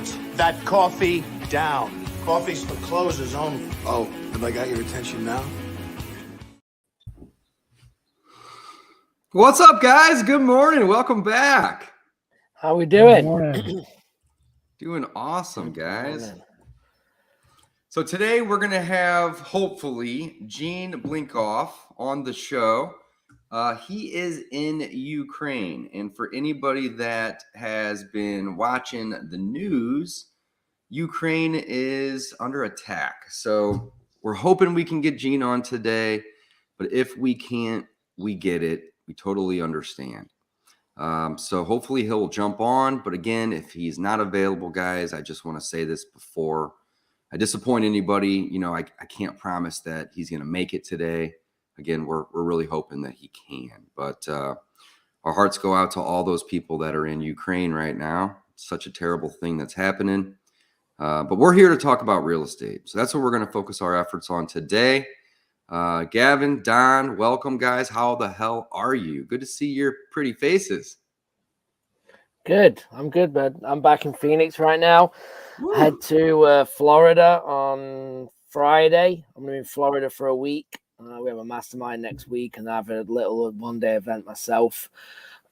Put that coffee down. Coffee's for closers only. Oh, have I got your attention now? What's up, guys? Good morning. Welcome back. How we doing? Good morning. Doing awesome, guys. Morning. So today we're going to have, hopefully, Gene Blinkoff on the show. He is in Ukraine. And for anybody that has been watching the news, Ukraine is under attack. So we're hoping we can get Gene on today. But if we can't, we get it. We totally understand. So hopefully he'll jump on. But again, if he's not available, guys, I just want to say this before I disappoint anybody. You know, I can't promise that he's going to make it today. Again, we're really hoping that he can. But our hearts go out to all those people that are in Ukraine right now. It's such a terrible thing that's happening. But we're here to talk about real estate. So that's what we're going to focus our efforts on today. Gavin, Don, welcome, guys. How the hell are you? Good to see your pretty faces. Good. I'm good, bud. I'm back in Phoenix right now. Woo. Head to Florida on Friday. I'm going to be in Florida for a week. We have a mastermind next week, and I have a little one-day event myself.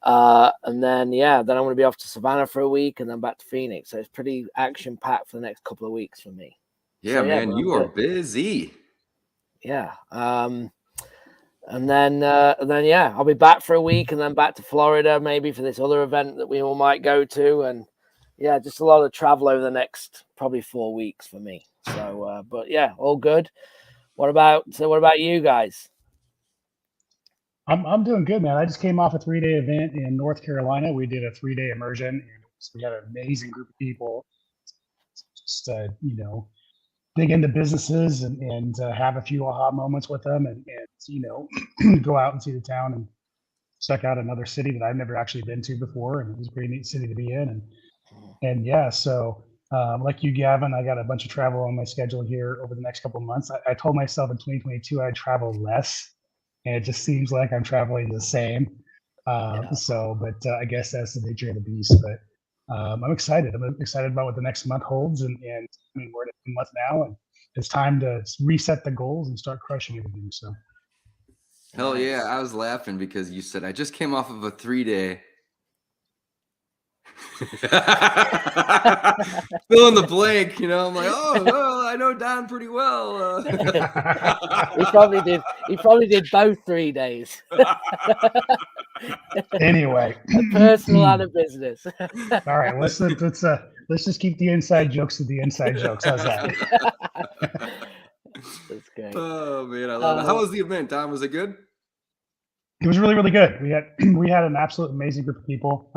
And then I'm going to be off to Savannah for a week, and then back to Phoenix. So it's pretty action-packed for the next couple of weeks for me. Yeah, So, man, you are good. busy. Yeah. And then I'll be back for a week and then back to Florida maybe for this other event that we all might go to. And yeah, just a lot of travel over the next probably 4 weeks for me. So, but yeah, all good. What about you guys? I'm doing good, man. I just came off a 3-day event in North Carolina. We did a 3-day immersion, and we had an amazing group of people. Just dig into businesses and have a few aha moments with them, and go out and see the town and check out another city that I've never actually been to before, and it was a pretty neat city to be in. And yeah, so like you, Gavin, I got a bunch of travel on my schedule here over the next couple of months. I told myself in 2022 I'd travel less, and it just seems like I'm traveling the same. I guess that's the nature of the beast. But I'm excited. I'm excited about what the next month holds, and I mean, we're at a month now, and it's time to reset the goals and start crushing everything. So, Hell yeah, I was laughing because you said I just came off of a 3-day. Fill in the blank, I'm like, oh, well, I know Don pretty well. He probably did both 3 days. anyway, A personal and a business. all right, let's just keep the inside jokes to the inside jokes. How's that? That's great. Oh man, I love it. How was the event, Don? Was it good? It was really, really good. We had an absolute amazing group of people.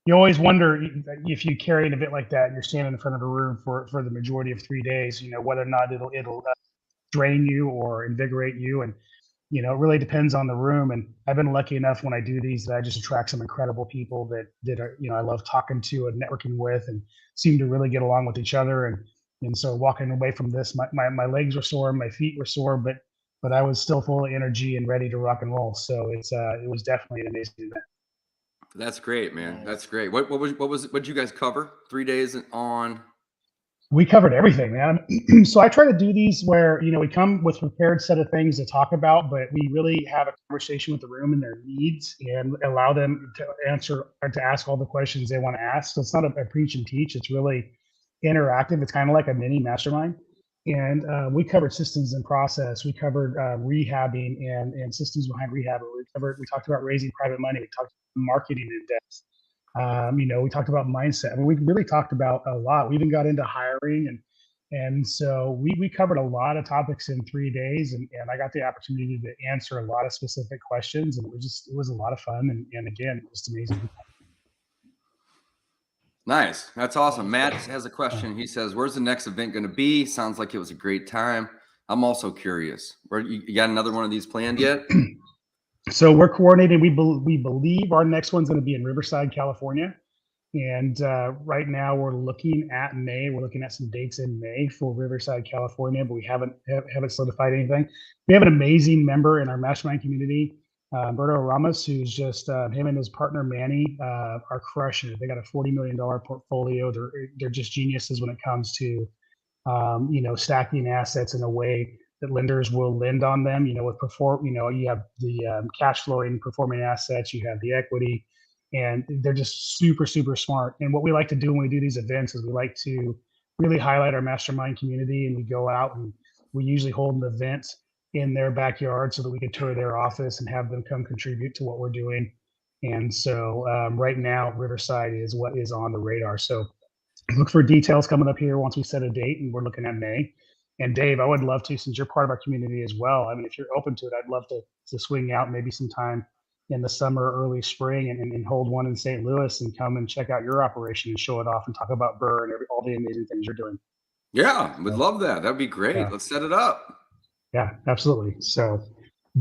You always wonder if you carry an event like that and you're standing in front of a room for the majority of 3 days, whether or not it'll drain you or invigorate you. And, it really depends on the room. And I've been lucky enough when I do these that I just attract some incredible people that are, I love talking to and networking with and seem to really get along with each other. And so walking away from this, my legs were sore, my feet were sore, but I was still full of energy and ready to rock and roll. So it was definitely an amazing event. That's great, man. That's great. What did you guys cover? 3 days on? We covered everything, man. So I try to do these where, we come with a prepared set of things to talk about, but we really have a conversation with the room and their needs and allow them to answer or to ask all the questions they want to ask. So it's not a preach and teach. It's really interactive. It's kind of like a mini mastermind. And we covered systems and process. We covered rehabbing and systems behind rehab. We talked about raising private money. We talked about marketing in depth. We talked about mindset. I mean, we really talked about a lot. We even got into hiring, and so we covered a lot of topics in 3 days, and I got the opportunity to answer a lot of specific questions, and it was a lot of fun, and again, just amazing. Nice. That's awesome. Matt has a question. He says, where's the next event going to be? Sounds like it was a great time. I'm also curious. Where you got another one of these planned yet? So we're coordinating. We believe our next one's going to be in Riverside, California. And right now we're looking at May. We're looking at some dates in May for Riverside, California, but we haven't solidified anything. We have an amazing member in our mastermind community Berto Ramos, who's just him and his partner Manny are crushing it. They got a $40 million portfolio. They're just geniuses when it comes to stacking assets in a way that lenders will lend on them. You have the cash flowing performing assets, you have the equity, and they're just super, super smart. And what we like to do when we do these events is we like to really highlight our mastermind community, and we go out and we usually hold an event in their backyard so that we can tour their office and have them come contribute to what we're doing. And so right now, Riverside is what is on the radar. So look for details coming up here once we set a date, and we're looking at May. And Dave, I would love to, since you're part of our community as well. I mean, if you're open to it, I'd love to swing out maybe sometime in the summer, early spring, and hold one in St. Louis and come and check out your operation and show it off and talk about Burr and all the amazing things you're doing. Yeah, would love that. That'd be great. Yeah. Let's set it up. Yeah, absolutely. So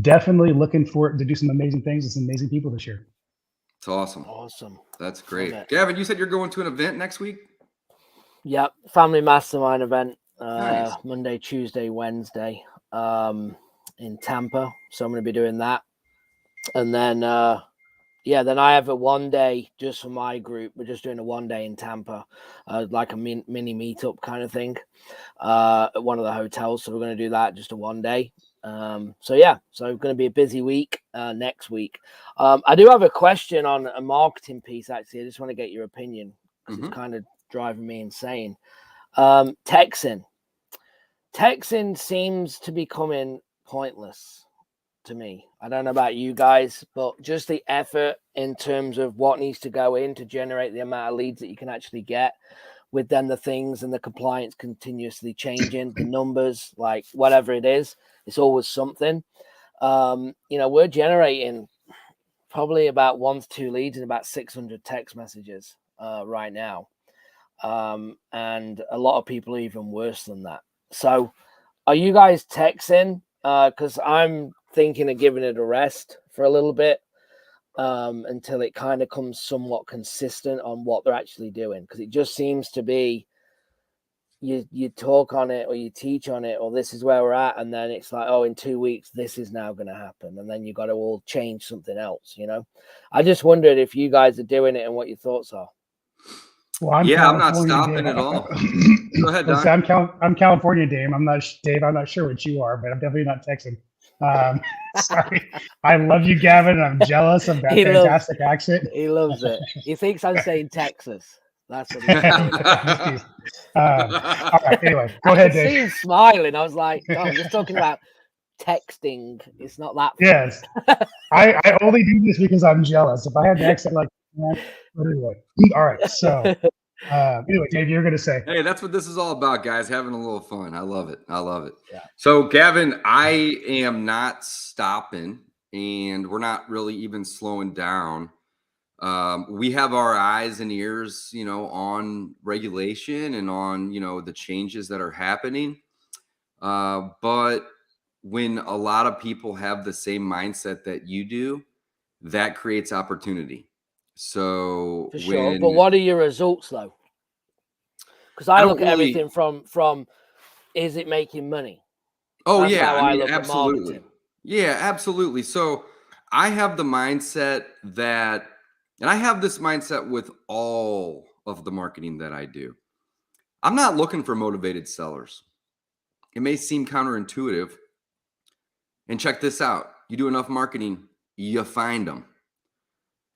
definitely looking for to do some amazing things with some amazing people this year. It's awesome. Awesome. That's great. Gavin, you said you're going to an event next week? Yep, family mastermind event. Nice. Monday, Tuesday, Wednesday, in Tampa. So I'm going to be doing that, and then then I have a 1 day just for my group. We're just doing a 1 day in Tampa, like a mini meetup kind of thing, at one of the hotels. So we're going to do that, just a 1 day. So going to be a busy week next week. I do have a question on a marketing piece. Actually, I just want to get your opinion because it's kind of driving me insane. Texting seems to be becoming pointless to me. I don't know about you guys, but just the effort in terms of what needs to go in to generate the amount of leads that you can actually get, with then the things and the compliance continuously changing, the numbers, like whatever it is, it's always something. We're generating probably about 1 to 2 leads and about 600 text messages right now. And a lot of people are even worse than that. So are you guys texting? Because I'm thinking of giving it a rest for a little bit until it kind of comes somewhat consistent on what they're actually doing. Because it just seems to be you talk on it or you teach on it or this is where we're at. And then it's like, oh, in 2 weeks, this is now going to happen. And then you got to all change something else, I just wondered if you guys are doing it and what your thoughts are. Well, I'm not stopping at all. Go ahead, Don. Listen, I'm California, Dave. I'm not sure what you are, but I'm definitely not texting. Sorry. I love you, Gavin. I'm jealous of that fantastic accent. He loves it. He thinks I'm saying Texas. That's what he's saying. All right. Anyway, go ahead, Dave. I see him smiling. I was like, oh, I'm just talking about texting. It's not that. Yes. I only do this because I'm jealous. If I had the accent like that, but anyway. All right. So anyway, Dave, you're going to say. Hey, that's what this is all about, guys. Having a little fun. I love it. Yeah. So, Gavin, I am not stopping, and we're not really even slowing down. We have our eyes and ears, on regulation and on, the changes that are happening. But when a lot of people have the same mindset that you do, that creates opportunity. So for sure. But what are your results though? Because I look at everything from is it making money? Oh, That's yeah. how I look absolutely. Yeah, absolutely. So I have the mindset that, and I have this mindset with all of the marketing that I do. I'm not looking for motivated sellers. It may seem counterintuitive. And check this out. You do enough marketing, you find them.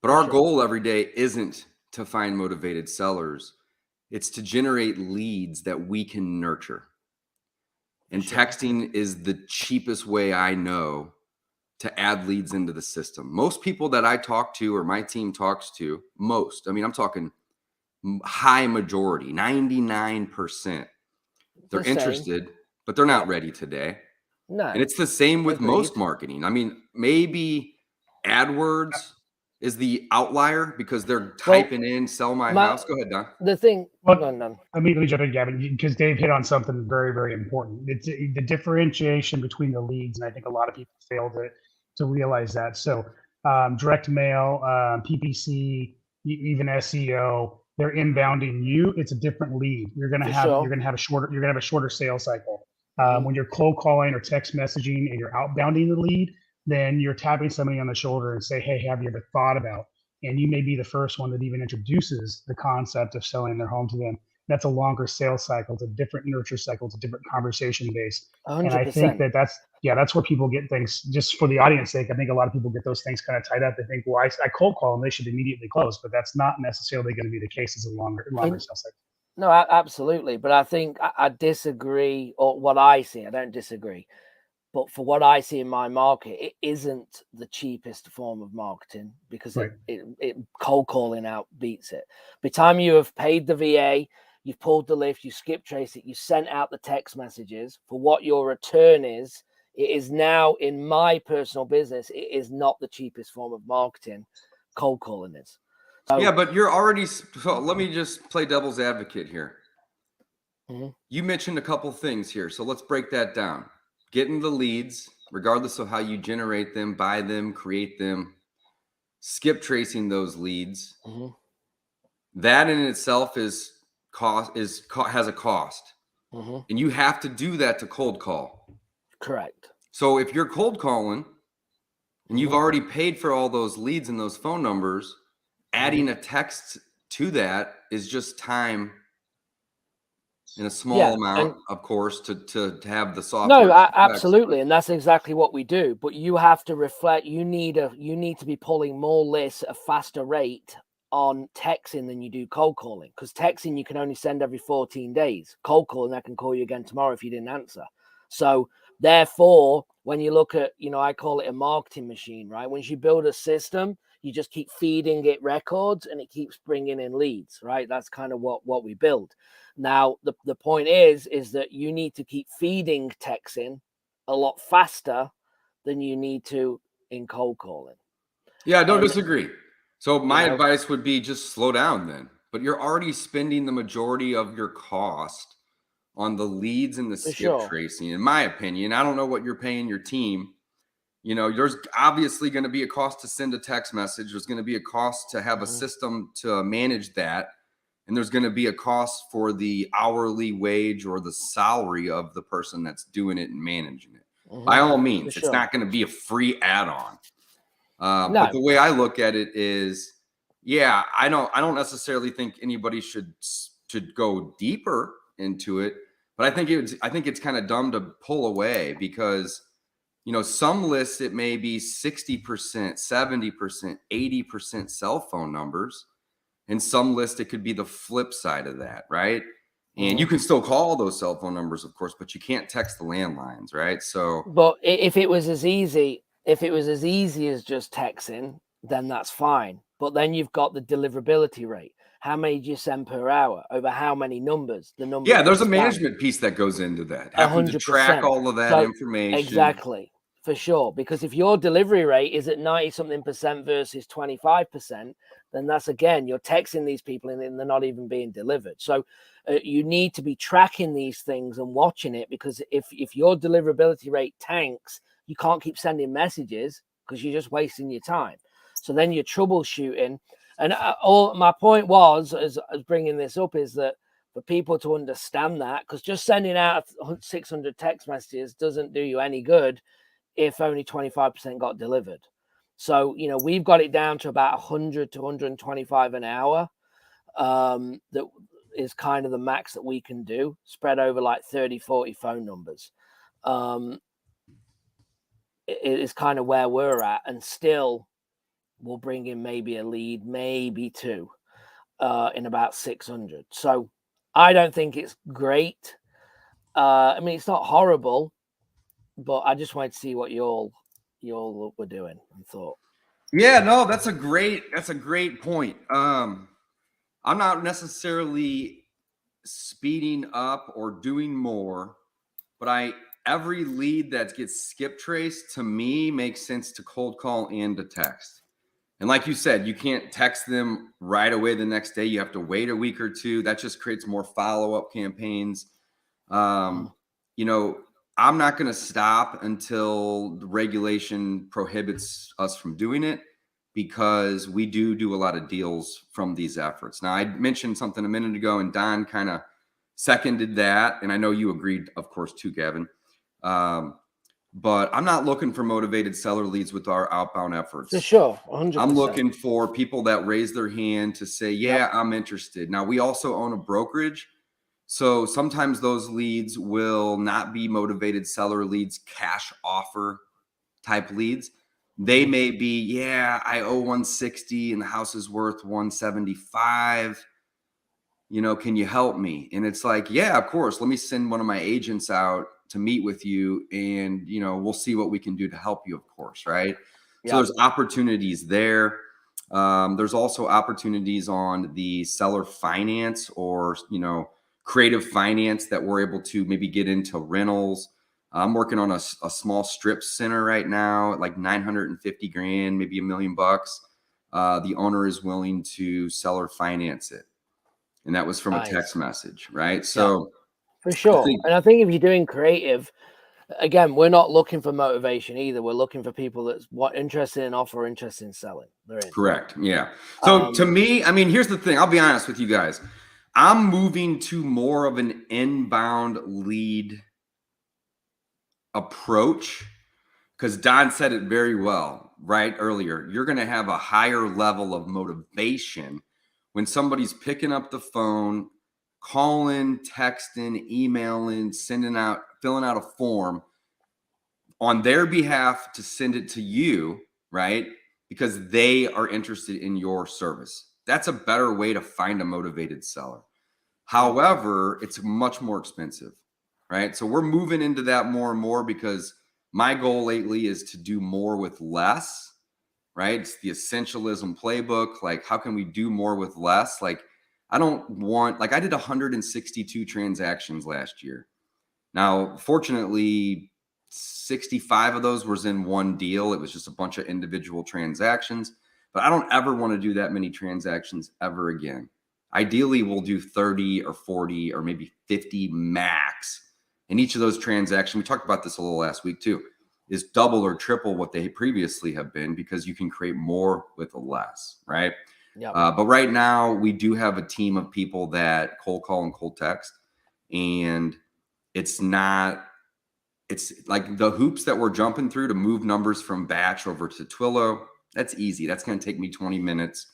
But our goal every day isn't to find motivated sellers. It's to generate leads that we can nurture. And texting is the cheapest way I know to add leads into the system. Most people that I talk to or my team talks to, I'm talking high majority, 99%. They're interested, but they're not ready today. No. And it's the same with most marketing. Maybe AdWords is the outlier because they're typing in sell my house. Go ahead, Don. The thing. Let me jump in, Gavin, because Dave hit on something very, very important. It's the differentiation between the leads, and I think a lot of people fail to realize that. So direct mail, PPC, even SEO, they're inbounding you. It's a different lead. You're gonna have a shorter sales cycle. When you're cold calling or text messaging and you're outbounding the lead, then you're tapping somebody on the shoulder and say, hey, have you ever thought about? And you may be the first one that even introduces the concept of selling their home to them. That's a longer sales cycle. It's a different nurture cycle. It's a different conversation base. And I think 100%. that's where people get things, just for the audience sake. I think a lot of people get those things kind of tied up. They think, well, I cold call them, they should immediately close, but that's not necessarily going to be the case. It's a longer sales cycle. No, absolutely. But I think I disagree, or what I see, I don't disagree. But for what I see in my market, it isn't the cheapest form of marketing because Right. it cold calling out beats it. By the time you have paid the VA, you've pulled the lift, you skip trace it, you sent out the text messages for what your return is. It is now, in my personal business, it is not the cheapest form of marketing. Cold calling is. So, Yeah, but you're already. So let me just play devil's advocate here. Mhm. You mentioned a couple things here, so let's break that down. Getting the leads, regardless of how you generate them, buy them, create them, skip tracing those leads. Mhm. That in itself has a cost, Mhm. and you have to do that to cold call. Correct. So if you're cold calling and you've Mhm. already paid for all those leads and those phone numbers, adding a text to that is just time in a small Yeah, amount, and of course, to have the software. no, to text. absolutely, and that's exactly what we do. But you have to reflect. You need to be pulling more lists at a faster rate on texting than you do cold calling, because texting you can only send every 14 days. Cold calling, I can call you again tomorrow if you didn't answer. So therefore, when you look at, I call it a marketing machine, right? Once you build a system, you just keep feeding it records and it keeps bringing in leads, right? That's kind of what we build. Now, the point is that you need to keep feeding texting a lot faster than you need to in cold calling. Yeah, I don't And, disagree. So my advice would be just slow down then. But you're already spending the majority of your cost on the leads and the for skip sure. tracing, in my opinion. I don't know what you're paying your team. There's obviously going to be a cost to send a text message. There's going to be a cost to have a system to manage that. And there's going to be a cost for the hourly wage or the salary of the person that's doing it and managing it. By all means, it's not going to be a free add-on. But the way I look at it is, yeah, I don't necessarily think anybody should go deeper into it, but I think it's kind of dumb to pull away because, some lists it may be 60%, 70%, 80% cell phone numbers, and some lists it could be the flip side of that, right? And you can still call those cell phone numbers, of course, but you can't text the landlines, right? So, But if it was as easy as just texting, then that's fine. But then you've got the deliverability rate. How many do you send per hour? Over how many numbers? The numbers. yeah, there's a management piece that goes into that. Having to track 100%. all of that So, information. exactly, for sure. Because if your delivery rate is at 90-something% versus 25%, then that's, again, you're texting these people and they're not even being delivered. So you need to be tracking these things and watching it, because if your deliverability rate tanks, you can't keep sending messages because you're just wasting your time. So then you're troubleshooting. And all my point was, as bringing this up, is that for people to understand that, because just sending out 600 text messages doesn't do you any good if only 25% got delivered. So, we've got it down to about 100 to 125 an hour. That is kind of the max that we can do, spread over like 30, 40 phone numbers. It is kind of where we're at, and still we'll bring in maybe a lead, maybe two, in about 600. So I don't think it's great. I mean, it's not horrible, but I just wanted to see what you all were doing and thought. Yeah, no, that's a great point. I'm not necessarily speeding up or doing more, but every lead that gets skip traced to me makes sense to cold call and to text. And like you said, you can't text them right away the next day. You have to wait a week or two. That just creates more follow-up campaigns. I'm not going to stop until the regulation prohibits us from doing it, because we do a lot of deals from these efforts. Now, I mentioned something a minute ago, and Don kind of seconded that. And I know you agreed, of course, too, Gavin. but I'm not looking for motivated seller leads with our outbound efforts. For sure, 100%. I'm looking for people that raise their hand to say, yeah, I'm interested. Now, we also own a brokerage. So sometimes those leads will not be motivated seller leads, cash offer type leads. They may be, yeah, I owe 160 and the house is worth 175. You know, can you help me? And it's like, yeah, of course. Let me send one of my agents out to meet with you, and, you know, we'll see what we can do to help you, of course, right? So there's opportunities there. There's also opportunities on the seller finance or, you know, creative finance that we're able to maybe get into rentals. I'm working on a small strip center right now at like 950 grand, maybe $1 million. The owner is willing to seller finance it. And that was from a text message, right? So for sure. I think if you're doing creative, again, we're not looking for motivation either. We're looking for people that's interested in offer, interested in selling. They're in. Correct. Yeah. So to me, I mean, here's the thing. I'll be honest with you guys. I'm moving to more of an inbound lead approach because Don said it very well, right? Earlier, you're going to have a higher level of motivation when somebody's picking up the phone, calling, texting, emailing, filling out a form on their behalf to send it to you, right? Because they are interested in your service. That's a better way to find a motivated seller. However, it's much more expensive, right? So we're moving into that more and more because my goal lately is to do more with less, right? It's the essentialism playbook. Like, how can we do more with less? Like, I did 162 transactions last year. Now, fortunately, 65 of those was in one deal. It was just a bunch of individual transactions, but I don't ever want to do that many transactions ever again. Ideally, we'll do 30 or 40 or maybe 50 max. And each of those transactions, we talked about this a little last week too, is double or triple what they previously have been because you can create more with less, right? Yeah. But right now, we do have a team of people that cold call and cold text, and it's like the hoops that we're jumping through to move numbers from batch over to Twillo. That's easy. That's going to take me 20 minutes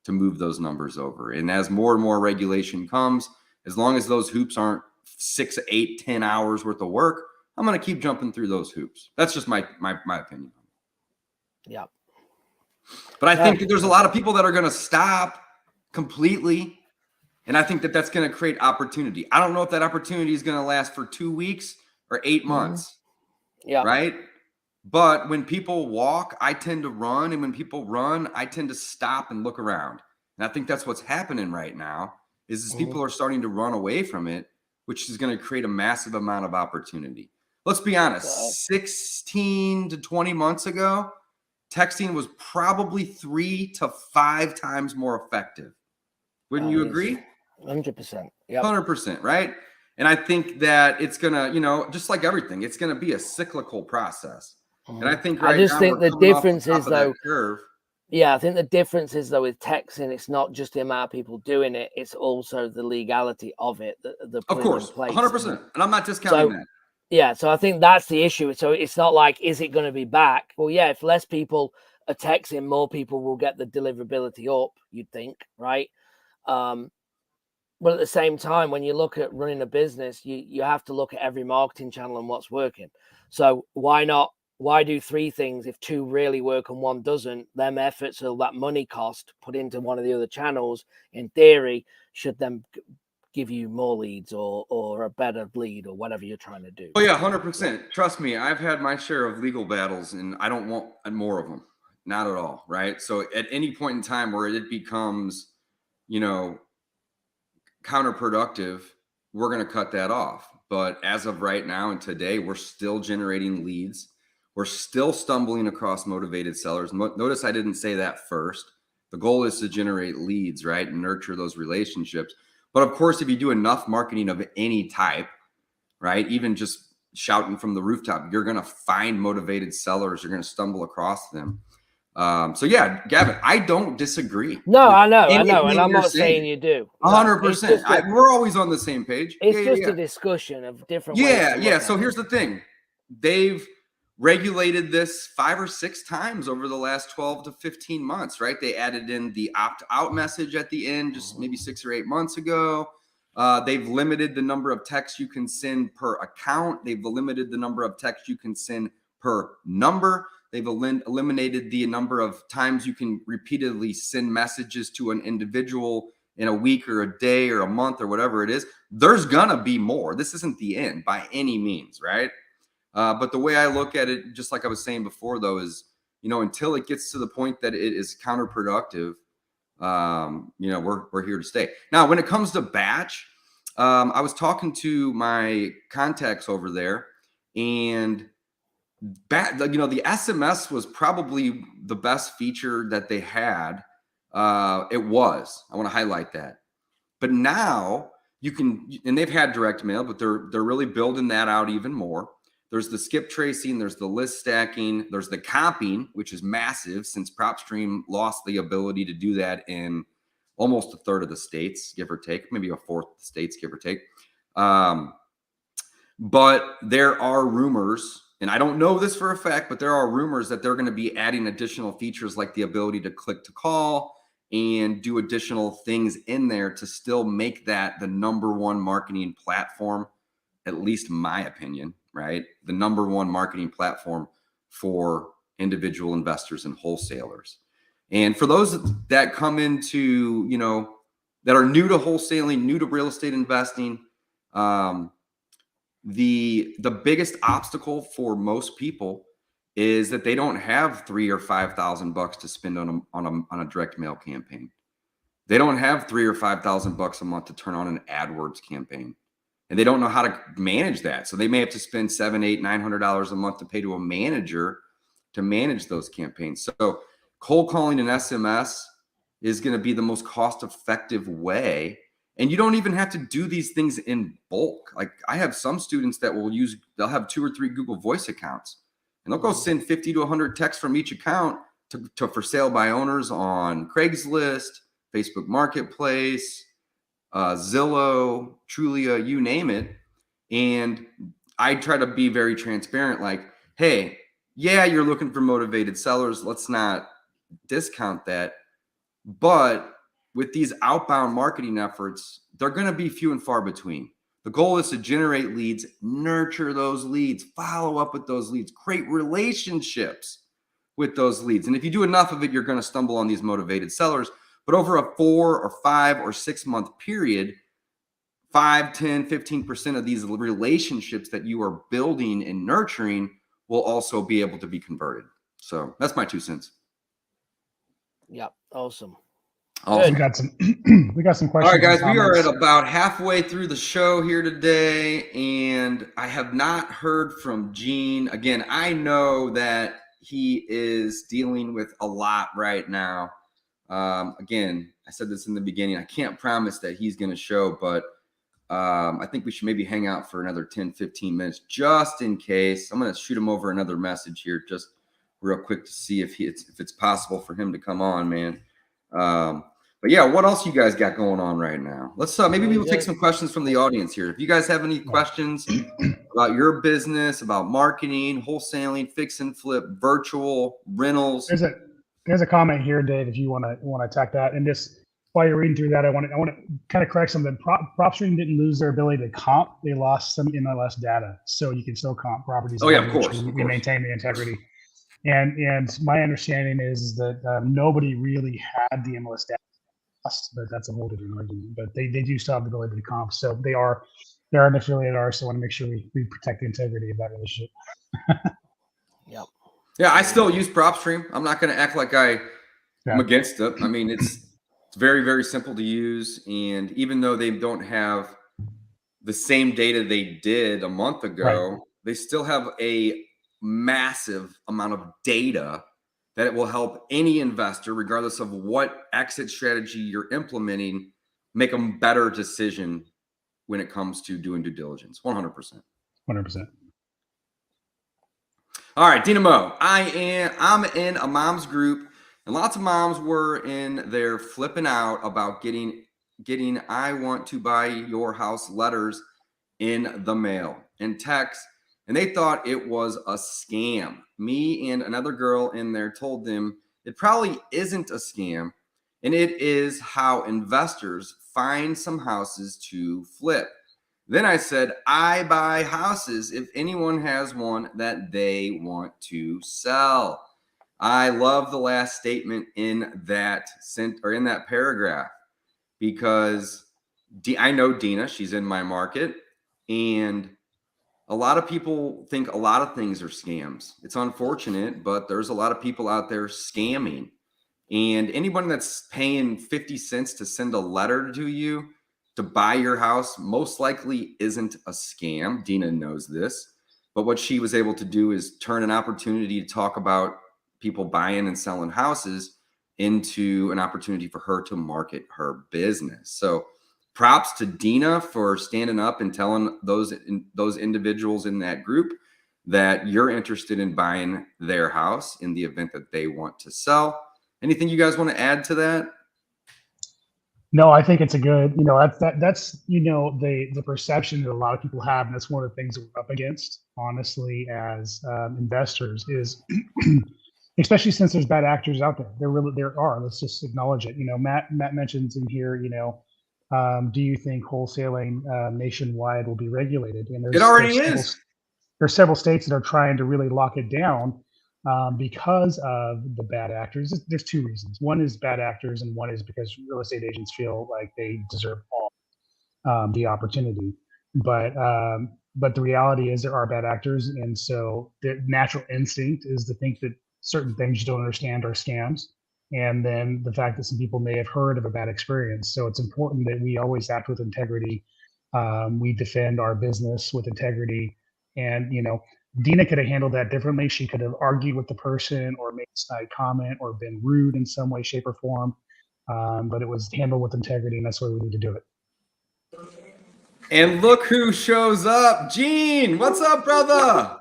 to move those numbers over. And as more and more regulation comes, as long as those hoops aren't 6, 8, 10 hours worth of work, I'm going to keep jumping through those hoops. That's just my opinion. Yeah. But I think that there's a lot of people that are going to stop completely. And I think that that's going to create opportunity. I don't know if that opportunity is going to last for 2 weeks or 8 months. Yeah. Right. But when people walk, I tend to run. And when people run, I tend to stop and look around. And I think that's what's happening right now is people are starting to run away from it, which is going to create a massive amount of opportunity. Let's be honest, 16 to 20 months ago, texting was probably 3 to 5 times more effective. Wouldn't you agree? 100%. Yeah. 100%, right? And I think that it's going to, just like everything, it's going to be a cyclical process. And I think I just think the difference is though, curve. Yeah, I think the difference is though with texting, it's not just the amount of people doing it; it's also the legality of it. Of course, 100%, and I'm not discounting that. Yeah, so I think that's the issue. So it's not like, is it going to be back? Well, yeah, if less people are texting, more people will get the deliverability up. You'd think, right? But at the same time, when you look at running a business, you have to look at every marketing channel and what's working. So why not? Why do 3 things if 2 really work and 1 doesn't? Them efforts or that money cost put into one of the other channels, in theory, should then give you more leads or a better lead or whatever you're trying to do. Oh yeah, 100%. Trust me, I've had my share of legal battles, and I don't want more of them. Not at all, right? So at any point in time where it becomes, counterproductive, we're going to cut that off. But as of right now and today, we're still generating leads. We're still stumbling across motivated sellers. Notice I didn't say that first. The goal is to generate leads, right? And nurture those relationships. But of course, if you do enough marketing of any type, right? Even just shouting from the rooftop, you're going to find motivated sellers. You're going to stumble across them. So yeah, Gavin, I don't disagree. No, I know. And I'm not saying you do. 100%. We're always on the same page. It's just a discussion of different ways. Yeah. So here's the thing. regulated this 5 or 6 times over the last 12 to 15 months, right? They added in the opt-out message at the end just maybe 6 or 8 months ago. They've limited the number of texts you can send per account. They've limited the number of texts you can send per number. They've eliminated the number of times you can repeatedly send messages to an individual in a week or a day or a month or whatever it is. There's gonna be more. This isn't the end by any means, right? But the way I look at it, just like I was saying before, though, is, until it gets to the point that it is counterproductive, we're here to stay. Now, when it comes to batch, I was talking to my contacts over there, and the SMS was probably the best feature that they had. It was. I want to highlight that. But now you can, and they've had direct mail, but they're really building that out even more. There's the skip tracing, there's the list stacking, there's the comping, which is massive since PropStream lost the ability to do that in almost a third of the states, give or take, maybe a fourth of the states, give or take. But there are rumors, and I don't know this for a fact, but there are rumors that they're going to be adding additional features like the ability to click to call and do additional things in there to still make that the #1 marketing platform, at least in my opinion, right? The #1 marketing platform for individual investors and wholesalers. And for those that come into, that are new to wholesaling, new to real estate investing, the biggest obstacle for most people is that they don't have $3,000 or $5,000 to spend on a direct mail campaign. They don't have $3,000 or $5,000 a month to turn on an AdWords campaign. And they don't know how to manage that. So they may have to spend $700, $800, $900 a month to pay to a manager to manage those campaigns. So cold calling and SMS is going to be the most cost-effective way. And you don't even have to do these things in bulk. Like I have some students that they'll have 2 or 3 Google Voice accounts, and they'll go send 50 to 100 texts from each account to for sale by owners on Craigslist, Facebook Marketplace, Zillow, Trulia, you name it. And I try to be very transparent, like, hey, yeah, you're looking for motivated sellers. Let's not discount that. But with these outbound marketing efforts, they're going to be few and far between. The goal is to generate leads, nurture those leads, follow up with those leads, create relationships with those leads. And if you do enough of it, you're going to stumble on these motivated sellers. But over a 4 or 5 or 6 month period, 5, 10, 15% of these relationships that you are building and nurturing will also be able to be converted. So that's my 2 cents. Yep. Awesome. We got some questions. All right, guys, we are at about halfway through the show here today, and I have not heard from Gene. Again, I know that he is dealing with a lot right now. Again, I said this in the beginning. I can't promise that he's going to show, but I think we should maybe hang out for another 10, 15 minutes just in case. I'm going to shoot him over another message here just real quick to see if it's possible for him to come on, man. But yeah, what else you guys got going on right now? Let's maybe we'll take some questions from the audience here. If you guys have any questions about your business, about marketing, wholesaling, fix and flip, virtual rentals. There's a comment here, Dave, if you want to attack that. And just while you're reading through that, I want to kind of correct something. PropStream didn't lose their ability to comp. They lost some MLS data, so you can still comp properties. Oh yeah, of course. We maintain the integrity. And my understanding is that nobody really had the MLS data, but that's a whole different argument. But they do still have the ability to comp. So they're an affiliate of ours, so I want to make sure we protect the integrity of that relationship. Yep. Yeah, I still use PropStream. I'm not going to act like I'm against it. I mean, it's very, very simple to use. And even though they don't have the same data they did a month ago, they still have a massive amount of data that it will help any investor, regardless of what exit strategy you're implementing, make a better decision when it comes to doing due diligence. 100%. 100%. All right, Dynamo. I'm in a mom's group, and lots of moms were in there flipping out about getting I want to buy your house letters in the mail and text. and they thought it was a scam. Me and another girl in there told them it probably isn't a scam, and it is how investors find some houses to flip. Then I said, I buy houses if anyone has one that they want to sell. I love the last statement in that in that paragraph, because I know Dina, she's in my market, and a lot of people think a lot of things are scams. It's unfortunate, but there's a lot of people out there scamming. And anyone that's paying 50 cents to send a letter to you to buy your house most likely isn't a scam. Dina knows this. But what she was able to do is turn an opportunity to talk about people buying and selling houses into an opportunity for her to market her business. So props to Dina for standing up and telling those individuals in that group that you're interested in buying their house in the event that they want to sell. Anything you guys want to add to that? No, I think it's a good, that's the perception that a lot of people have, and that's one of the things that we're up against, honestly, as investors is, especially since there's bad actors out there. There are. Let's just acknowledge it. Matt mentions in here, do you think wholesaling nationwide will be regulated? And It already is. There's several states that are trying to really lock it down. Because of the bad actors. There's two reasons. One is bad actors, and one is because real estate agents feel like they deserve all the opportunity. But the reality is there are bad actors, and so the natural instinct is to think that certain things you don't understand are scams. And then the fact that some people may have heard of a bad experience. So it's important that we always act with integrity. We defend our business with integrity, and Dina could have handled that differently. She could have argued with the person or made a snide comment or been rude in some way, shape, or form. But it was handled with integrity, and that's why we need to do it. And look who shows up. Gene, what's up, brother?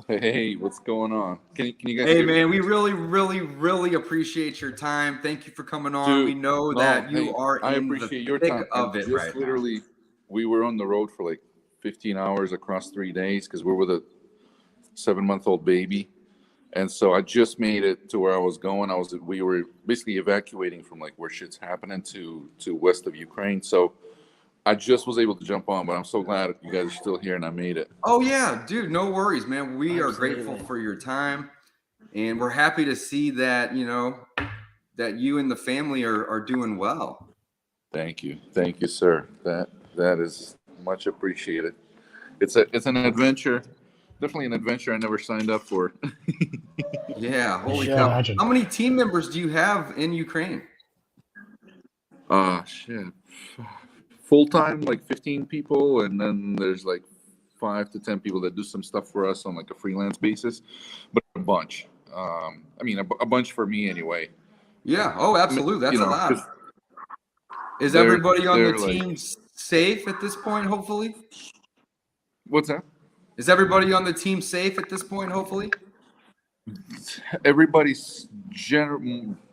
Hey, what's going on? Can you guys Hey, hear me? man, we really, really, really appreciate your time. Thank you for coming on. Dude, we know that you are I in appreciate the your thick time. of it Just right literally, now. we were on the road for like 15 hours across 3 days because we're with a 7-month-old baby. And so I just made it to where I was going. We were basically evacuating from like where shit's happening to west of Ukraine. So I just was able to jump on, but I'm so glad you guys are still here and I made it. Oh, yeah, dude, no worries, man. We are Absolutely. grateful for your time, and we're happy to see that, that you and the family are doing well. Thank you, sir. That is much appreciated. It's an adventure, definitely an adventure I never signed up for. Yeah, holy Sure. cow! Imagine. How many team members do you have in Ukraine? Shit, full time like 15 people, and then there's like 5 to 10 people that do some stuff for us on like a freelance basis, but a bunch. A bunch for me anyway. Yeah. Oh, absolutely. That's a lot. Is they're- everybody on the they're like- team safe at this point? Hopefully. What's that? Is everybody on the team safe at this point? Hopefully. Everybody's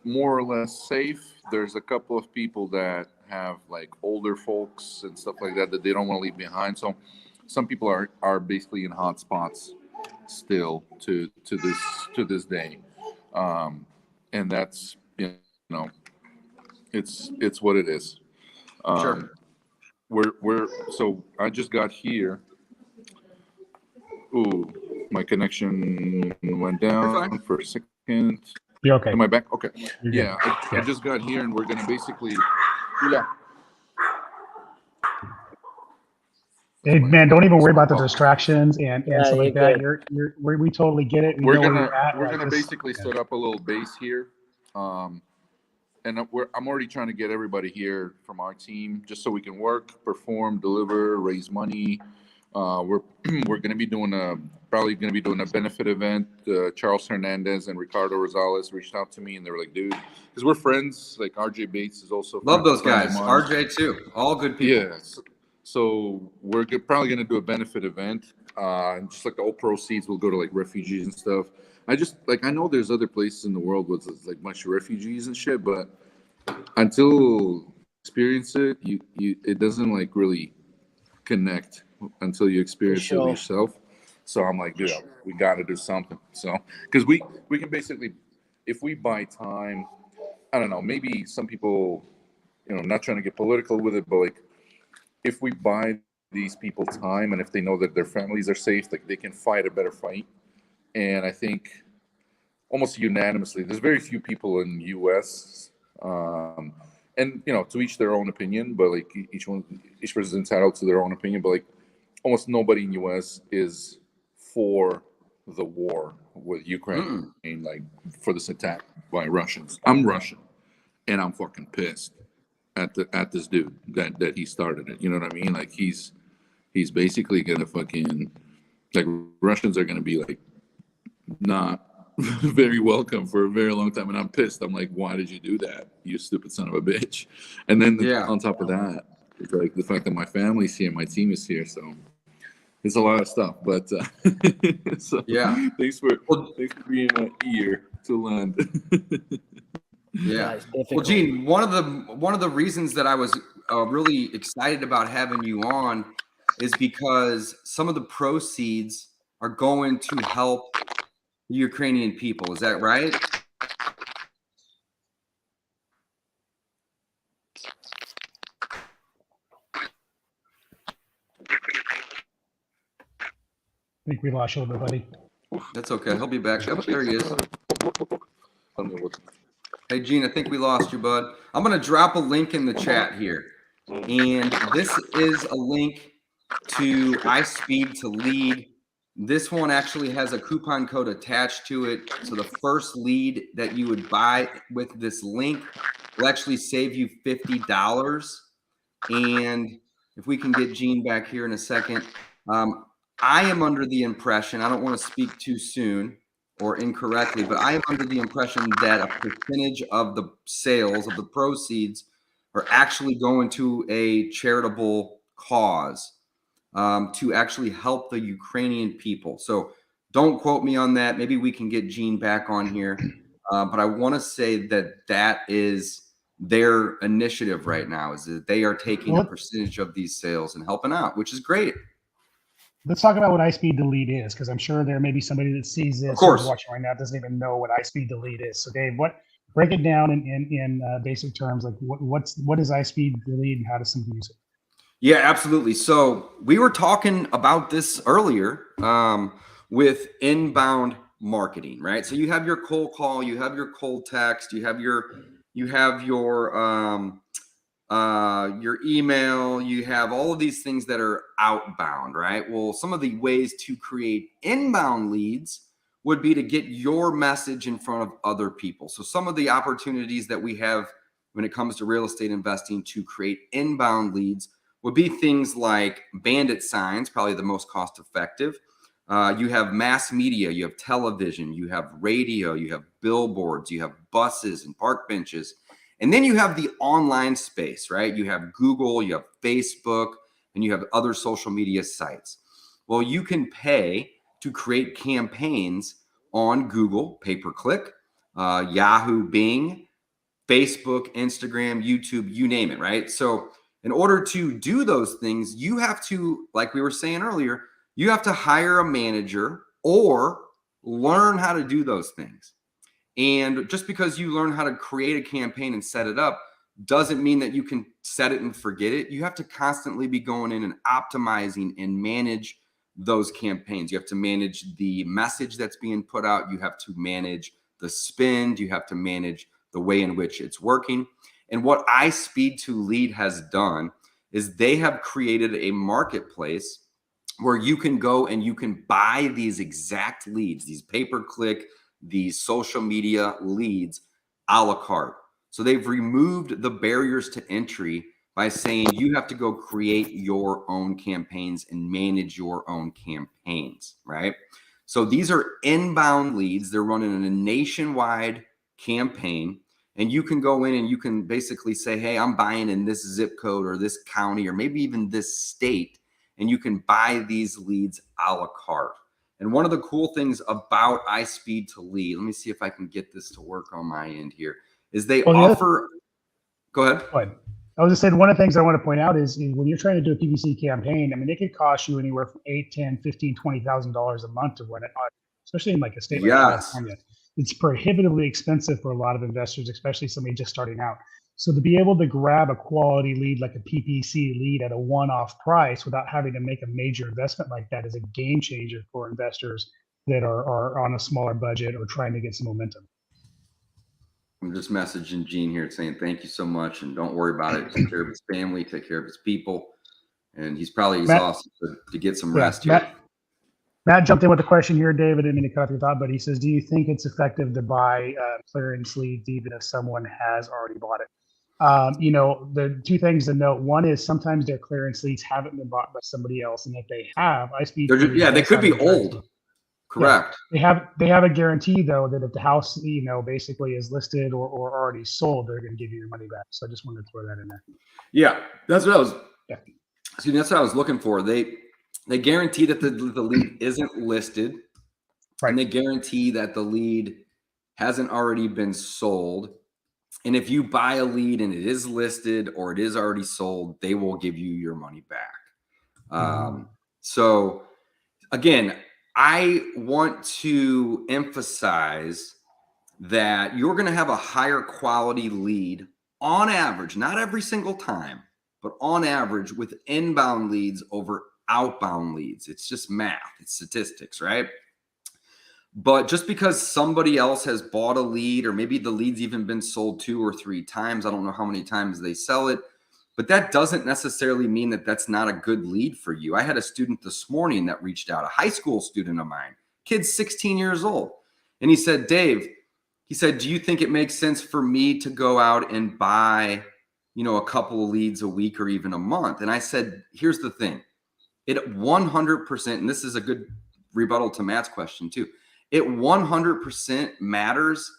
more or less safe. There's a couple of people that have like older folks and stuff like that they don't want to leave behind. So some people are basically in hot spots still to this day, and that's it's what it is. Sure. So I just got here. Ooh, my connection went down for a second. You're okay. Am I back? Okay. You're Yeah, good. I just got here and we're gonna basically. Yeah. Hey, man, don't even worry about the distractions and Yeah, stuff like you're that. We totally get it. We We're know where gonna you're at. Like, just- basically set up a little base here, and I'm already trying to get everybody here from our team just so we can work, perform, deliver, raise money. We're gonna be probably gonna be doing a benefit event. Charles Hernandez and Ricardo Rosales reached out to me and they were like, dude, because we're friends. Like RJ Bates is also Love those friend guys. of mine. RJ too. All good people. Yeah. So we're probably going to do a benefit event. And just like all proceeds will go to like refugees and stuff. I know there's other places in the world with like much refugees and shit, but until experience it, it doesn't like really connect until you experience it yourself. So I'm like, dude, we got to do something. So because we can basically, if we buy time, I don't know, maybe some people, not trying to get political with it, but like if we buy these people time and if they know that their families are safe, like they can fight a better fight. And I think almost unanimously, there's very few people in U.S. And to each their own opinion, but like each person is entitled to their own opinion. But like almost nobody in U.S. is for the war with Ukraine, like for this attack by Russians. I'm Russian, and I'm fucking pissed at this dude that he started it. You know what I mean? Like he's basically gonna fucking, like, Russians are gonna be like not very welcome for a very long time, and I'm pissed. I'm like, why did you do that, you stupid son of a bitch? And then on top of that, it's like the fact that my family's here, my team is here, so it's a lot of stuff. But so thanks for being an ear to lend. Yeah. Well, Gene, one of the reasons that I was really excited about having you on is because some of the proceeds are going to help the Ukrainian people. Is that right? I think we lost you a little bit, buddy. That's okay. He'll be back. Oh, there he is. Hey, Gene, I think we lost you, bud. I'm going to drop a link in the chat here. And this is a link to iSpeed to Lead. This one actually has a coupon code attached to it. So the first lead that you would buy with this link will actually save you $50. And if we can get Gene back here in a second, I am under the impression, I don't want to speak too soon or incorrectly, but I am under the impression that a percentage of the sales, of the proceeds, are actually going to a charitable cause to actually help the Ukrainian people. So don't quote me on that. Maybe we can get Gene back on here. But I want to say that is their initiative right now, is that they are taking a percentage of these sales and helping out, which is great. Let's talk about what iSpeed Delete is, because I'm sure there may be somebody that sees this or watching right now doesn't even know what iSpeed Delete is. So Dave, break it down in basic terms, like what is iSpeed Delete and how does somebody use it? Yeah, absolutely. So we were talking about this earlier with inbound marketing, right? So you have your cold call, you have your cold text, you have your email, you have all of these things that are outbound, right? Well, some of the ways to create inbound leads would be to get your message in front of other people. So some of the opportunities that we have when it comes to real estate investing to create inbound leads would be things like bandit signs, probably the most cost effective. You have mass media, you have television, you have radio, you have billboards, you have buses and park benches. And then you have the online space, right? You have Google, you have Facebook, and you have other social media sites. Well, you can pay to create campaigns on Google, pay-per-click, Yahoo, Bing, Facebook, Instagram, YouTube, you name it, right? So in order to do those things, you have to, like we were saying earlier, you have to hire a manager or learn how to do those things. And just because you learn how to create a campaign and set it up doesn't mean that you can set it and forget it. You have to constantly be going in and optimizing and manage those campaigns. You have to manage the message that's being put out. You have to manage the spend. You have to manage the way in which it's working. And what iSpeed to Lead has done is they have created a marketplace where you can go and you can buy these exact leads, these pay-per-click, these social media leads a la carte. So they've removed the barriers to entry by saying you have to go create your own campaigns and manage your own campaigns, right? So these are inbound leads. They're running a nationwide campaign, and you can go in and you can basically say, hey, I'm buying in this zip code or this county or maybe even this state, and you can buy these leads a la carte. And one of the cool things about iSpeed to Lead, let me see if I can get this to work on my end here, is they offer. Go ahead. Go ahead. I was just saying, one of the things I want to point out is when you're trying to do a PPC campaign, I mean, it could cost you anywhere from $8, $10, $15, $20,000 a month to run it, especially in like a state like Yes. California. It's prohibitively expensive for a lot of investors, especially somebody just starting out. So to be able to grab a quality lead like a PPC lead at a one-off price without having to make a major investment like that is a game changer for investors that are on a smaller budget or trying to get some momentum. I'm just messaging Gene here saying thank you so much, and don't worry about it. Take care of his family, take care of his people, and he's probably exhausted to get some rest here. Matt jumped in with a question here, David. I didn't mean to cut off your thought, but he says, do you think it's effective to buy clearance leads even if someone has already bought it? The two things to note. One is sometimes their clearance leads haven't been bought by somebody else, and if they have, they could be old. Correct. Yeah, they have a guarantee though that if the house basically is listed or already sold, they're going to give you your money back. So I just wanted to throw that in there. Yeah, that's what I was. Yeah. Excuse me, that's what I was looking for. They guarantee that the lead isn't listed, right? And they guarantee that the lead hasn't already been sold. And if you buy a lead and it is listed or it is already sold, they will give you your money back. So again, I want to emphasize that you're going to have a higher quality lead on average, not every single time, but on average with inbound leads over outbound leads. It's just math. It's statistics, right? But just because somebody else has bought a lead, or maybe the lead's even been sold 2 or 3 times, I don't know how many times they sell it, but that doesn't necessarily mean that that's not a good lead for you. I had a student this morning that reached out, a high school student of mine, kid's 16 years old. And he said, Dave, he said, do you think it makes sense for me to go out and buy, a couple of leads a week or even a month? And I said, here's the thing. It 100%, and this is a good rebuttal to Matt's question too. It 100% matters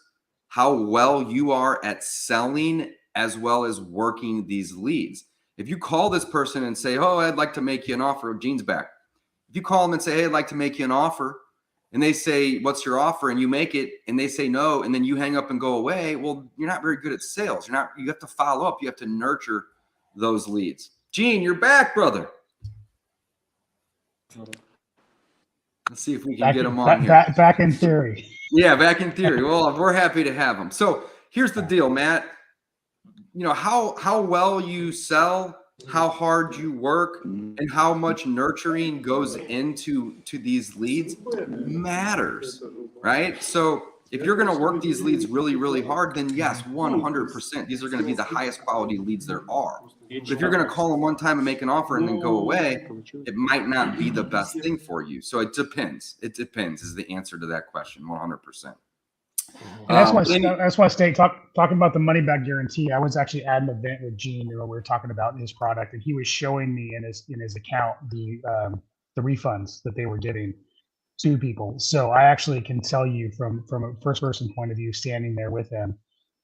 how well you are at selling as well as working these leads. If you call this person and say, oh, I'd like to make you an offer, Gene's back. If you call them and say, hey, I'd like to make you an offer, and they say, what's your offer? And you make it, and they say no, and then you hang up and go away. Well, you're not very good at sales. You have to follow up. You have to nurture those leads. Gene, you're back, brother. Let's see if we can get him on here. Back in theory. Yeah, back in theory. Well, we're happy to have him. So here's the deal, Matt. How well you sell, how hard you work, and how much nurturing goes into these leads matters, right? So if you're going to work these leads really, really hard, then yes, 100%, these are going to be the highest quality leads there are. But if you're going to call them one time and make an offer and then go away, it might not be the best thing for you. So it depends. It depends is the answer to that question, 100%. And that's why I stay talking about the money back guarantee. I was actually at an event with Gene where we were talking about his product, and he was showing me in his account the refunds that they were giving to people. So I actually can tell you from a first person point of view, standing there with him,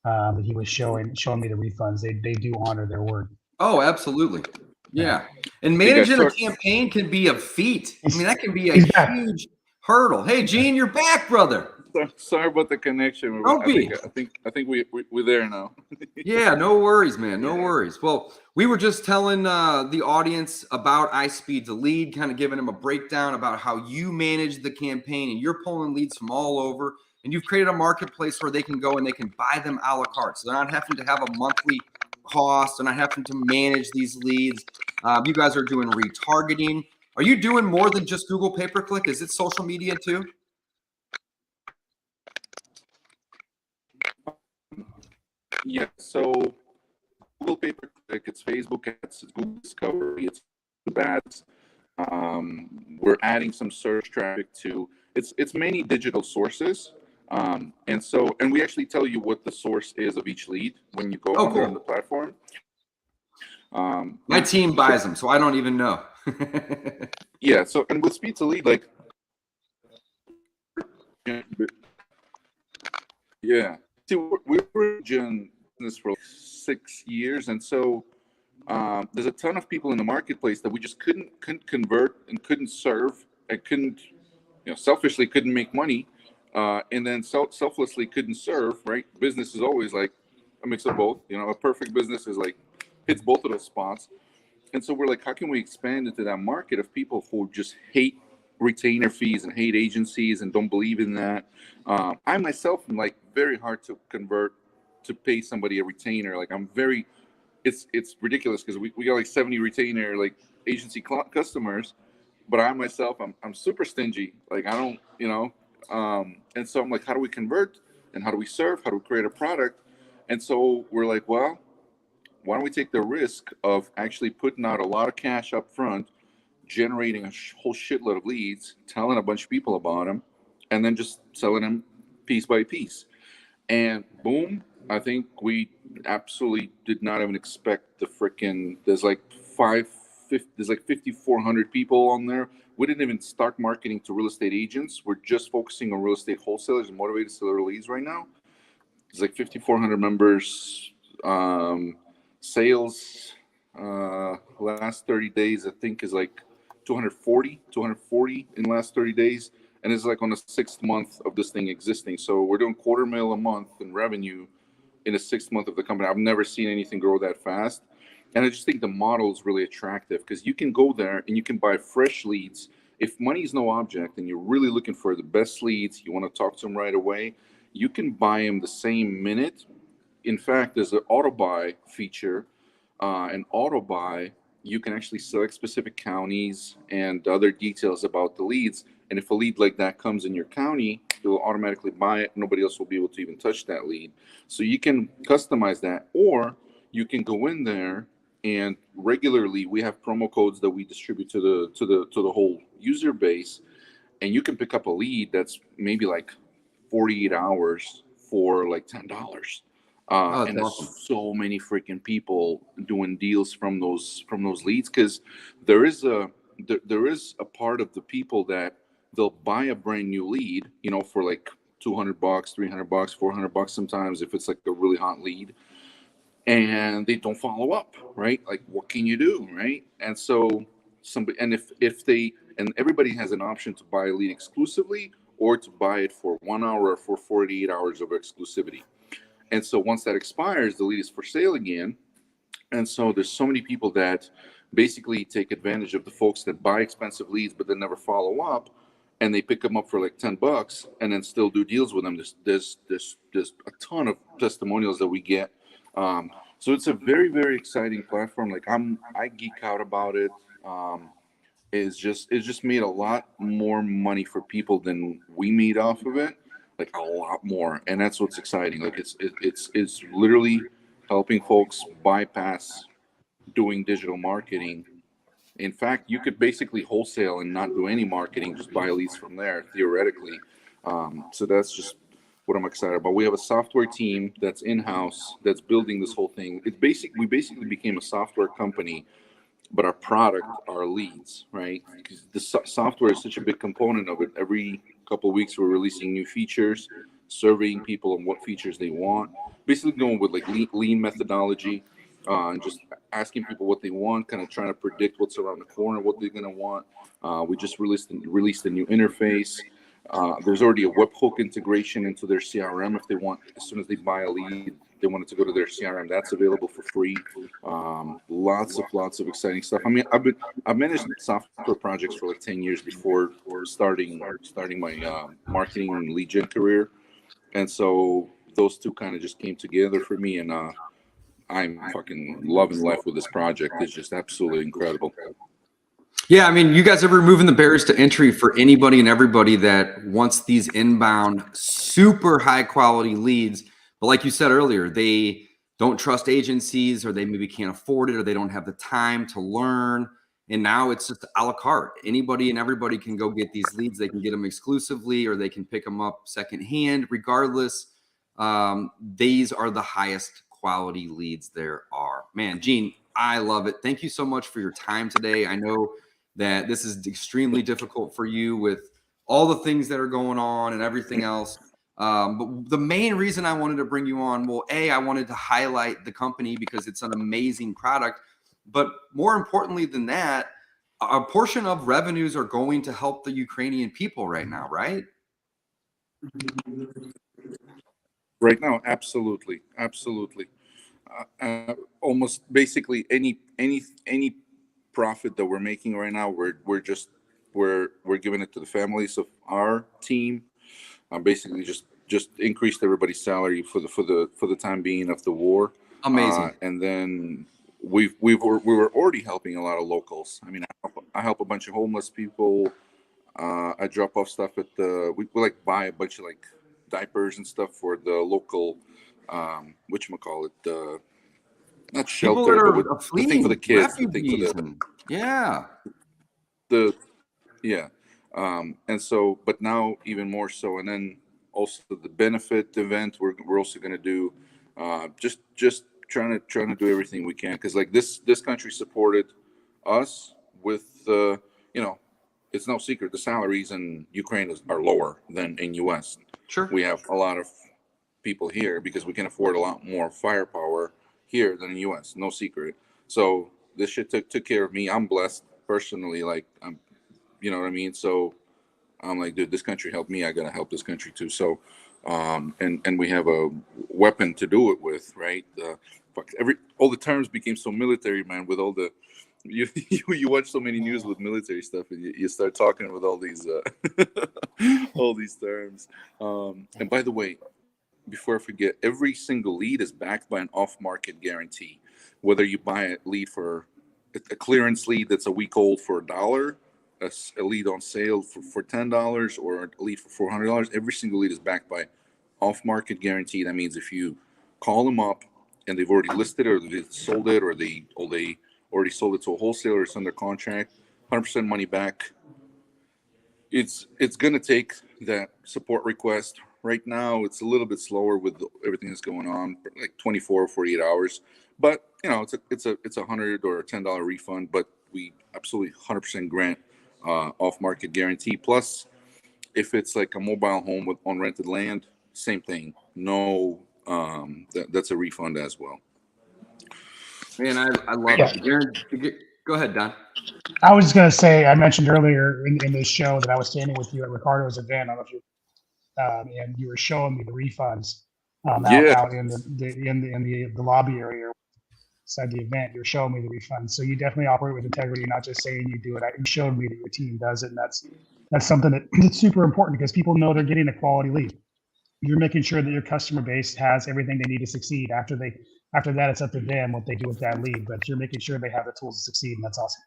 that he was showing me the refunds. They do honor their word. Oh, absolutely. Yeah. And managing a campaign can be a feat. I mean, that can be a huge hurdle. Hey, Gene, you're back, brother. Sorry about the connection. Don't be. I think we're there now. Yeah, no worries, man. No worries. Well, we were just telling the audience about iSpeed to Lead, kind of giving them a breakdown about how you manage the campaign, and you're pulling leads from all over, and you've created a marketplace where they can go and they can buy them a la carte. So they're not having to have a monthly cost. They're not having to manage these leads. You guys are doing retargeting. Are you doing more than just Google pay-per-click? Is it social media too? Yeah, so Google pay-per-click, it's Facebook ads, it's Google Discovery, it's ads. We're adding some search traffic to it's many digital sources. And we actually tell you what the source is of each lead when you go on the platform. My team buys them, so I don't even know. Yeah, so and with Speed to Lead, like yeah. See, we were in business for 6 years, and so there's a ton of people in the marketplace that we just couldn't convert and couldn't serve and couldn't, selfishly couldn't make money, and then selflessly couldn't serve. Right? Business is always like a mix of both. A perfect business is like hits both of those spots. And so we're like, how can we expand into that market of people who just hate retainer fees and hate agencies and don't believe in that? I myself am like very hard to convert to pay somebody a retainer. Like I'm very, it's ridiculous because we got like 70 retainer like agency customers, but I myself I'm super stingy. Like I don't, and so I'm like, how do we convert and how do we serve? How do we create a product? And so we're like, well, why don't we take the risk of actually putting out a lot of cash up front, generating a whole shitload of leads, telling a bunch of people about them, and then just selling them piece by piece. And boom, I think we absolutely did not even expect the freaking, there's like 5,400 people on there. We didn't even start marketing to real estate agents. We're just focusing on real estate wholesalers and motivated seller leads right now. There's like 5,400 members. Sales last 30 days I think is like 240 in the last 30 days, and it's like on the 6th month of this thing existing. So we're doing $250,000 a month in revenue in the 6th month of the company. I've never seen anything grow that fast, and I just think the model is really attractive because you can go there and you can buy fresh leads. If money is no object and you're really looking for the best leads, you want to talk to them right away, you can buy them the same minute. In fact, there's an auto buy feature. And auto buy, you can actually select specific counties and other details about the leads. And if a lead like that comes in your county, it will automatically buy it. Nobody else will be able to even touch that lead. So you can customize that, or you can go in there and regularly we have promo codes that we distribute to the whole user base, and you can pick up a lead that's maybe like 48 hours for like $10. And there's Awesome. so many freaking people doing deals from those leads, because there is a part of the people that they'll buy a brand new lead, for like $200, $300, $400 sometimes if it's like a really hot lead, and they don't follow up, right? Like, what can you do, right? And so somebody, and if they, and everybody has an option to buy a lead exclusively or to buy it for 1 hour or for 48 hours of exclusivity. And so once that expires, the lead is for sale again. And so there's so many people that basically take advantage of the folks that buy expensive leads but then never follow up, and they pick them up for like $10 and then still do deals with them. There's a ton of testimonials that we get. So it's a very, very exciting platform. Like I geek out about it. It's just made a lot more money for people than we made off of it. Like a lot more, and that's what's exciting. Like it's literally helping folks bypass doing digital marketing. In fact, you could basically wholesale and not do any marketing, just buy leads from there theoretically. So that's just what I'm excited about. We have a software team that's in-house that's building this whole thing. We basically became a software company, but our product are leads, right? Because the software is such a big component of it. Every couple of weeks, we're releasing new features, surveying people on what features they want, basically going with like lean methodology, and just asking people what they want, kind of trying to predict what's around the corner, what they're going to want. We just released a new interface. There's already a webhook integration into their CRM. If they want, as soon as they buy a lead, they want it to go to their CRM, that's available for free. Lots of exciting stuff. I mean, I've managed software projects for like 10 years before starting my marketing and lead gen career, and so those two kind of just came together for me, and I'm fucking loving life with this project. It's just absolutely incredible. Yeah, I mean, you guys are removing the barriers to entry for anybody and everybody that wants these inbound, super high quality leads. But like you said earlier, they don't trust agencies, or they maybe can't afford it, or they don't have the time to learn. And now it's just a la carte. Anybody and everybody can go get these leads. They can get them exclusively, or they can pick them up secondhand. Regardless, these are the highest quality leads there are. Man, Gene, I love it. Thank you so much for your time today. I know that this is extremely difficult for you with all the things that are going on and everything else. But the main reason I wanted to bring you on, well, I wanted to highlight the company because it's an amazing product. But more importantly than that, a portion of revenues are going to help the Ukrainian people right now, right? Right now, absolutely. almost basically any profit that we're making right now, we're giving it to the families of our team. Basically just increased everybody's salary for the time being of the war. Amazing. And then we were already helping a lot of locals. I mean, I help a bunch of homeless people. I drop off stuff at we like buy a bunch of like diapers and stuff for the local whatchamacallit, not People that shelter, but with are the thing for the fleeing, kids, the thing for refugees, and yeah. the yeah. And so, but now even more so, and then also the benefit event we're also going to do, just trying to do everything we can, because like this country supported us with you know, it's no secret the salaries in Ukraine are lower than in US. Sure. We have a lot of people here because we can afford a lot more firepower here than in US, no secret. So this shit took care of me. I'm blessed personally, like I'm, you know what I mean? So I'm like, dude, this country helped me. I gotta help this country too. So, and we have a weapon to do it with, right? Fuck, all the terms became so military, man. With all the you watch so many news with military stuff, and you start talking with all these all these terms. And by the way, before I forget, every single lead is backed by an off-market guarantee. Whether you buy a lead for a clearance lead that's a week old for $1, a lead on sale for $10, or a lead for $400, every single lead is backed by off-market guarantee. That means if you call them up and they've already listed it, or they sold it, or they already sold it to a wholesaler, it's under contract, 100% money back. It's gonna take that support request. Right now, it's a little bit slower with everything that's going on, like 24 or 48 hours. But you know, it's a $100 or $10 refund. But we absolutely 100% grant off market guarantee. Plus, if it's like a mobile home with on rented land, same thing. No, that's a refund as well. Man, I love Yeah. it. Go ahead, Don. I was just going to say, I mentioned earlier in this show that I was standing with you at Ricardo's event. I don't know if you, and you were showing me the refunds Yeah. out in the lobby area inside the event. You're showing me the refunds, so you definitely operate with integrity, not just saying you do it. You showed me that your team does it, and that's something that's super important because people know they're getting a quality lead. You're making sure that your customer base has everything they need to succeed. After that, it's up to them what they do with that lead, but you're making sure they have the tools to succeed, and that's awesome.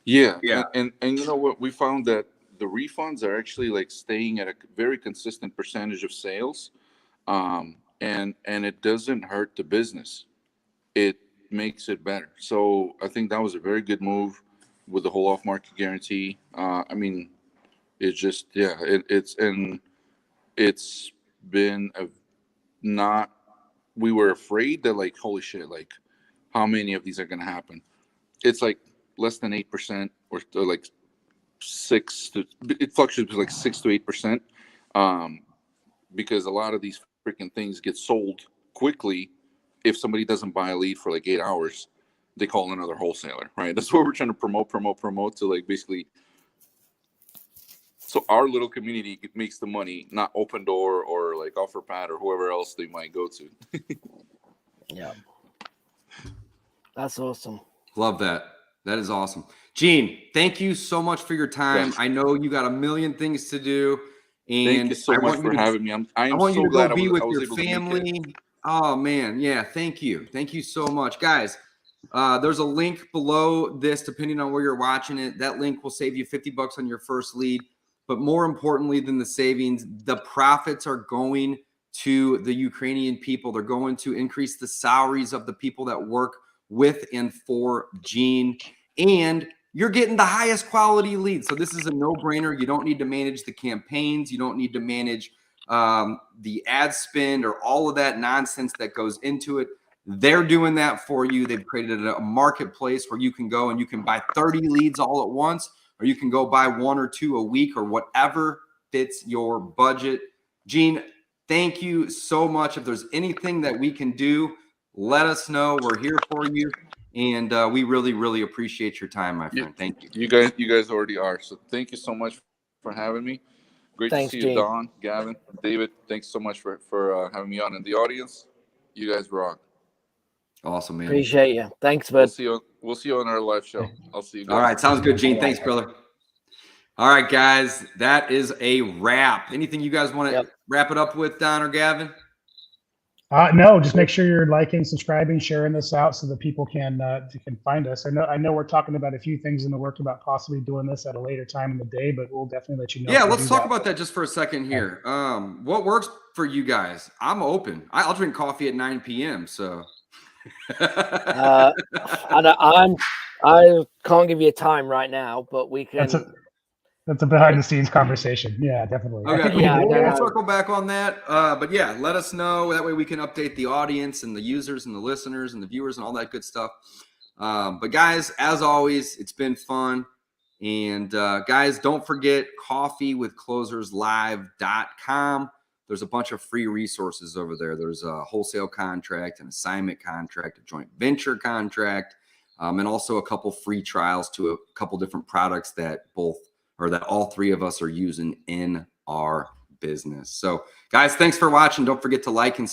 Yeah. Yeah. And you know what? We found that the refunds are actually like staying at a very consistent percentage of sales. And it doesn't hurt the business. It makes it better. So I think that was a very good move with the whole off market guarantee. I mean, it's just, yeah, it's been not, we were afraid that like, holy shit, like how many of these are going to happen? It's like less than 8% or like it fluctuates like 6 to 8%. Because a lot of these freaking things get sold quickly. If somebody doesn't buy a lead for like 8 hours, they call another wholesaler, right? That's what we're trying to promote to like basically, so our little community makes the money, not Open Door or like OfferPad or whoever else they might go to. Yeah, that's awesome. Love that. That is awesome. Gene, thank you so much for your time. Yes. I know you got a million things to do. And Thank you so much for having me. I want so you to glad go be with I was your able to make it. family. Oh man, yeah. Thank you. Thank you so much, guys. There's a link below this, depending on where you're watching it. That link will save you $50 on your first lead. But more importantly than the savings, the profits are going to the Ukrainian people. They're going to increase the salaries of the people that work with and for Gene. And you're getting the highest quality lead. So this is a no-brainer. You don't need to manage the campaigns. You don't need to manage the ad spend or all of that nonsense that goes into it. They're doing that for you. They've created a marketplace where you can go and you can buy 30 leads all at once, or you can go buy 1 or 2 a week, or whatever fits your budget. Gene, thank you so much. If there's anything that we can do, let us know. We're here for you. And we really, really appreciate your time, my friend. Thank you. You guys already are. So thank you so much for having me. Great Thanks, to see you, Gene. Don, Gavin, David. Thanks so much for having me on. In the audience, you guys rock. Awesome, man. Appreciate you. Thanks, We'll bud. see you. We'll see you on our live show. I'll see you guys. All right. Sounds good, Gene. Thanks, brother. All right, guys. That is a wrap. Anything you guys want to wrap it up with, Don or Gavin? No, just make sure you're liking, subscribing, sharing this out so that people can find us. I know we're talking about a few things in the work about possibly doing this at a later time in the day, but we'll definitely let you know. Yeah, let's talk about that just for a second here. What works for you guys? I'm open. I'll drink coffee at 9 p.m. So I can't give you a time right now, but we can. That's a behind the scenes conversation. Yeah, definitely. Okay, we'll circle back on that. But yeah, let us know. That way we can update the audience and the users and the listeners and the viewers and all that good stuff. But guys, as always, it's been fun. And guys, don't forget coffeewithcloserslive.com. There's a bunch of free resources over there. There's a wholesale contract, an assignment contract, a joint venture contract, and also a couple free trials to a couple different products that all three of us are using in our business. So guys, thanks for watching. Don't forget to like and